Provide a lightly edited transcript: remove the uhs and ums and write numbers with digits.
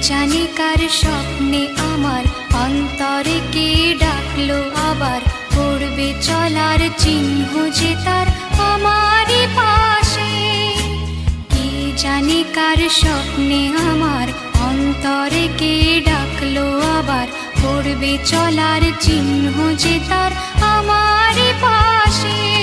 জানি কার স্বপ্নে আমার অন্তরে কে ডাকলো আবার, পড়বে চলার চিহ্ন যে তার আমারই পাশে। কি জানি কার স্বপ্নে আমার অন্তরে কে ডাকলো আবার, পড়বে চলার চিহ্ন যে তার আমারই পাশে।